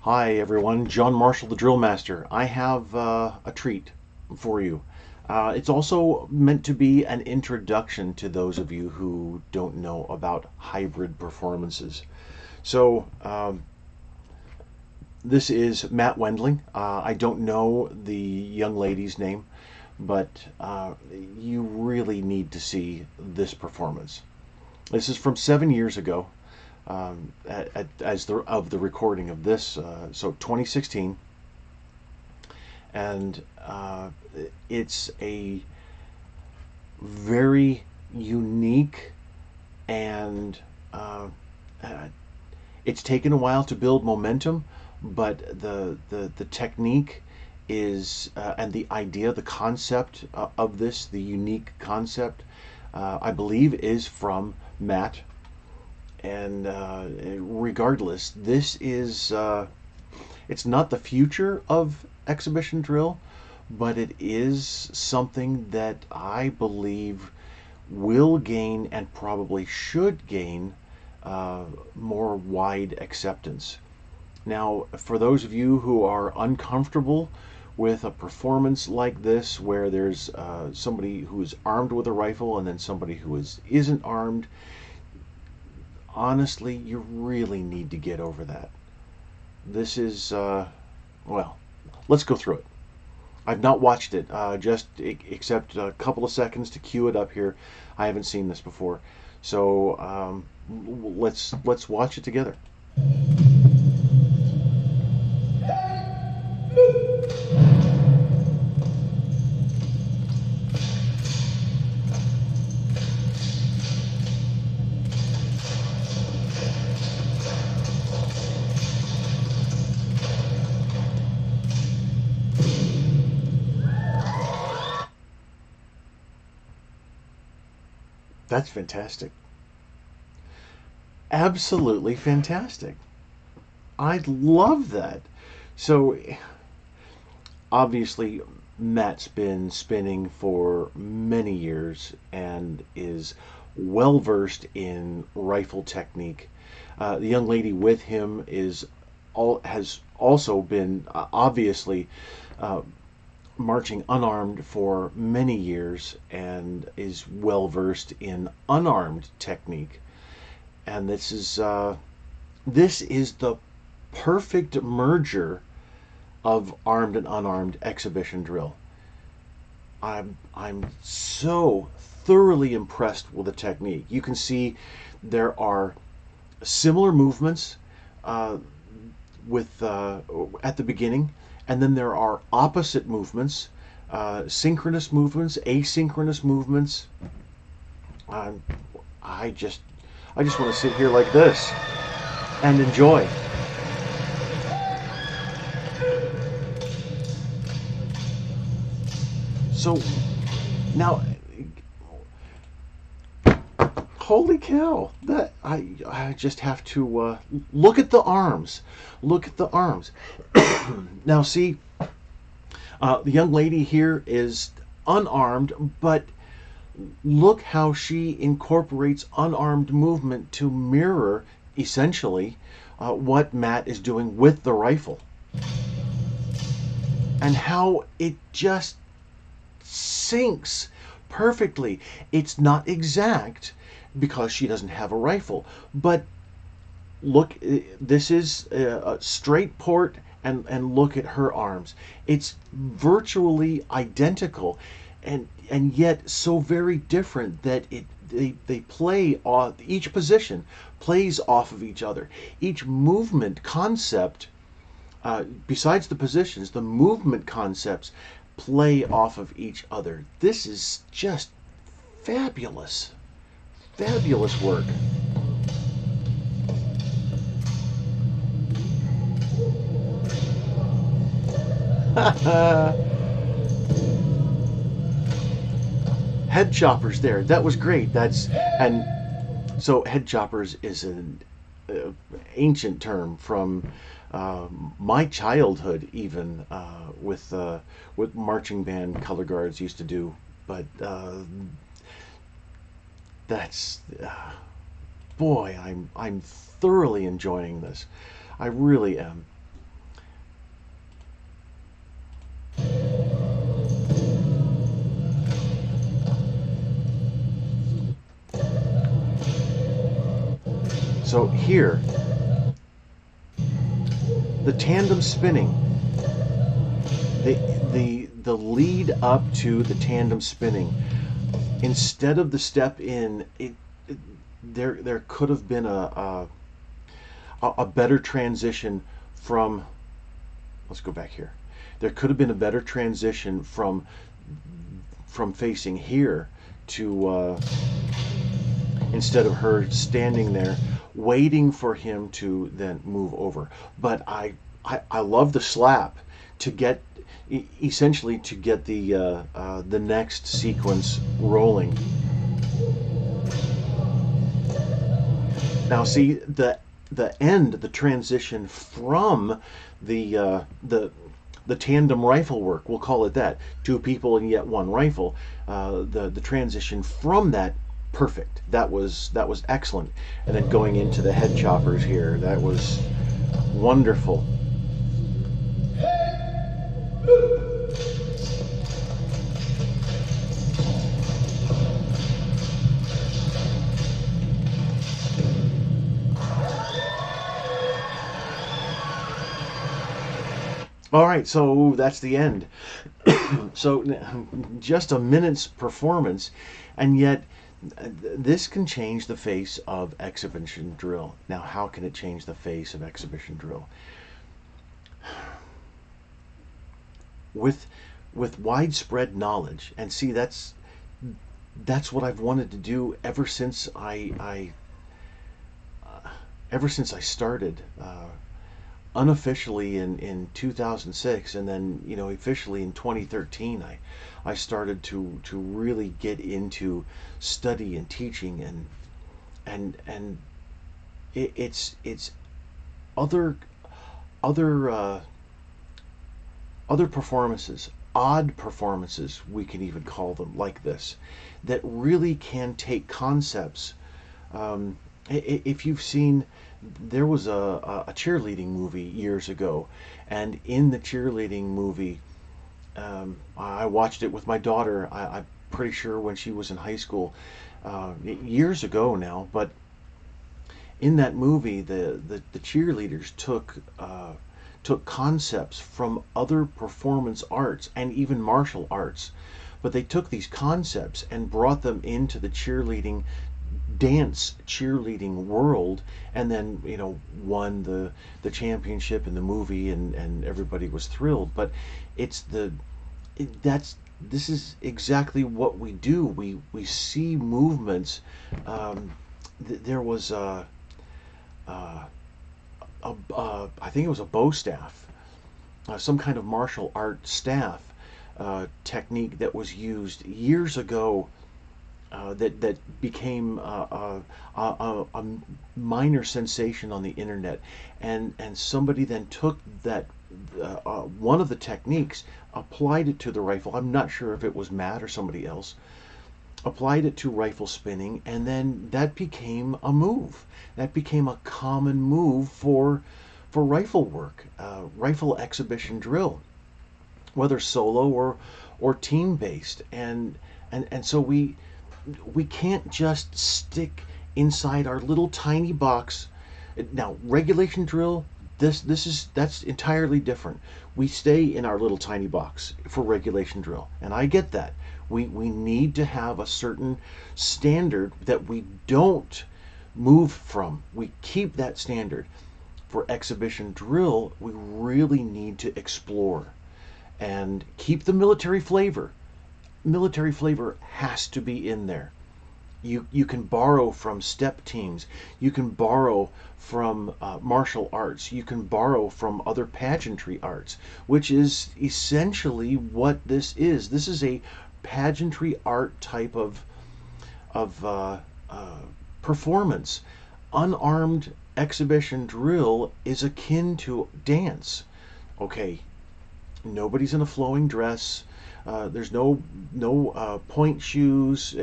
Hi everyone, John Marshall, the DrillMaster. I have a treat for you. It's also meant to be an introduction to those of you who don't know about hybrid performances. So, this is Matt Wendling. I don't know the young lady's name, but you really need to see this performance. This is from 7 years ago, as of the recording of this, so 2016, and it's a very unique and uh, it's taken a while to build momentum, but the technique is and the idea, the concept of this, the unique concept, I believe, is from Matt. And regardless, this is it's not the future of exhibition drill, but it is something that I believe will gain and probably should gain more wide acceptance. Now, for those of you who are uncomfortable with a performance like this, where there's somebody who is armed with a rifle and then somebody who isn't armed, honestly, you really need to get over that. This is, well, let's go through it. I've not watched it, just except a couple of seconds to cue it up here. I haven't seen this before, so let's watch it together. That's fantastic. Absolutely fantastic. I love that. So obviously, Matt's been spinning for many years and is well versed in rifle technique. The young lady with him has also been obviously uh, marching unarmed for many years and is well versed in unarmed technique. And this is the perfect merger of armed and unarmed exhibition drill. I'm so thoroughly impressed with the technique. You can see there are similar movements uh, with at the beginning, and then there are opposite movements, synchronous movements, asynchronous movements. Um, I just I just want to sit here like this and enjoy. So now, holy cow! That I just have to look at the arms. Look at the arms. Now, see, the young lady here is unarmed, but look how she incorporates unarmed movement to mirror, essentially, what Matt is doing with the rifle, and how it just syncs perfectly. It's not exact because she doesn't have a rifle, but look, this is a straight port, and look at her arms. It's virtually identical, and yet so very different that they play off, each position plays off of each other. Each movement concept, besides the positions, the movement concepts play off of each other. This is just fabulous. Fabulous work. Head choppers there. That was great. And so head choppers is an ancient term from my childhood, even with marching band color guards used to do. But that's boy, I'm thoroughly enjoying this. I really am. So here, the tandem spinning, the lead up to the tandem spinning, instead of the step in, there could have been a better transition from. Let's go back here. There could have been a better transition from facing here to instead of her standing there waiting for him to then move over. But I love the slap to get essentially to get the next sequence rolling. Now see the transition from the tandem rifle work, we'll call it that, two people and yet one rifle. The transition from that, perfect. That was excellent. And then going into the head choppers here, that was wonderful. All right, so that's the end. So just a minute's performance, and yet this can change the face of exhibition drill. Now, how can it change the face of exhibition drill? With widespread knowledge, and see, that's what I've wanted to do ever since I started. Unofficially in 2006, and then officially in 2013, I started to really get into study and teaching, and it's other other other performances, odd performances, we can even call them, like this, that really can take concepts. If you've seen, there was a cheerleading movie years ago, and in the cheerleading movie, I watched it with my daughter. I'm pretty sure when she was in high school, years ago now. But in that movie, the cheerleaders took concepts from other performance arts and even martial arts, but they took these concepts and brought them into the dance cheerleading world, and then won the championship in the movie, and everybody was thrilled. But this is exactly what we do. We see movements. There was I think it was a bow staff, some kind of martial art staff technique that was used years ago, that became a minor sensation on the internet, and somebody then took that one of the techniques, applied it to the rifle. I'm not sure if it was Matt or somebody else. Applied it to rifle spinning, and then that became a move. That became a common move for rifle work, rifle exhibition drill, whether solo or team based, and so we can't just stick inside our little tiny box. Now, regulation drill, that's entirely different. We stay in our little tiny box for regulation drill, and I get that. We need to have a certain standard that we don't move from. We keep that standard. For exhibition drill, we really need to explore and keep the military flavor. Military flavor has to be in there. You can borrow from step teams. You can borrow from martial arts. You can borrow from other pageantry arts, which is essentially what this is. This is a pageantry art type of performance. Unarmed exhibition drill is akin to dance. Okay, nobody's in a flowing dress. There's no point shoes.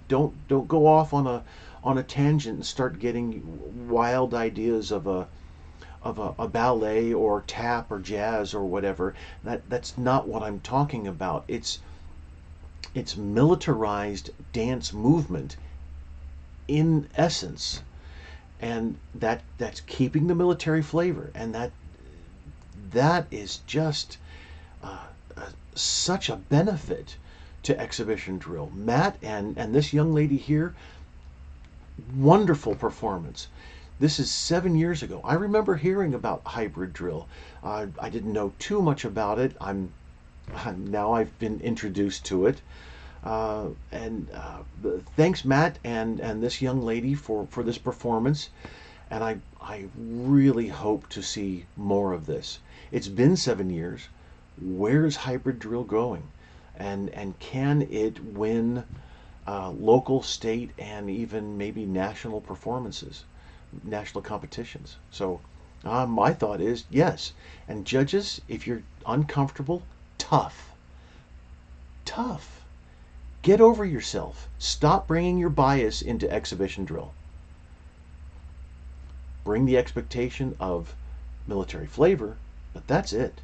Don't go off on a tangent and start getting wild ideas of a ballet or tap or jazz or whatever. That's not what I'm talking about. It's militarized dance movement in essence. and that's keeping the military flavor, and that is just uh, such a benefit to exhibition drill. Matt and this young lady here, wonderful performance. This is 7 years ago. I remember hearing about hybrid drill. I didn't know too much about it. Now I've been introduced to it. And thanks, Matt, and this young lady for this performance. And I really hope to see more of this. It's been 7 years. Where's hybrid drill going? And can it win local, state, and even maybe national performances, national competitions? So my thought is yes. And judges, if you're uncomfortable, tough. Tough. Get over yourself. Stop bringing your bias into exhibition drill. Bring the expectation of military flavor, but that's it.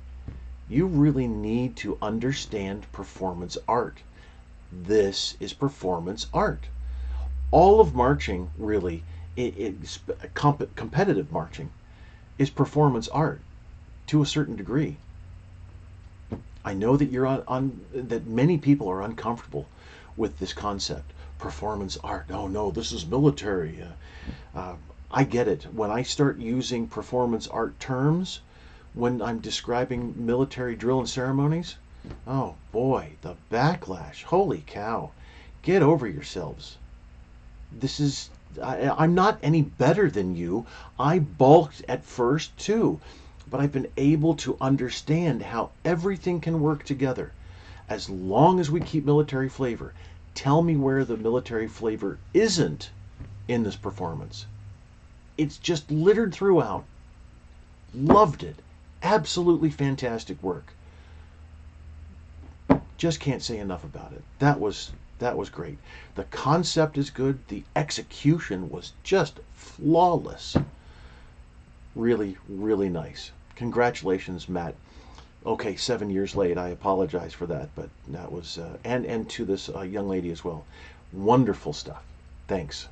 You really need to understand performance art. This is performance art. All of marching, really, competitive marching, is performance art to a certain degree. I know that that many people are uncomfortable with this concept. Performance art. Oh no, this is military. I get it. When I start using performance art terms, when I'm describing military drill and ceremonies, oh boy, the backlash. Holy cow. Get over yourselves. I'm not any better than you. I balked at first too, but I've been able to understand how everything can work together as long as we keep military flavor. Tell me where the military flavor isn't in this performance. It's just littered throughout. Loved it. Absolutely fantastic work. Just can't say enough about it. That was great. The concept is good. The execution was just flawless. Really, really nice. Congratulations, Matt. Okay, 7 years late. I apologize for that, but that was and to this young lady as well. Wonderful stuff. Thanks.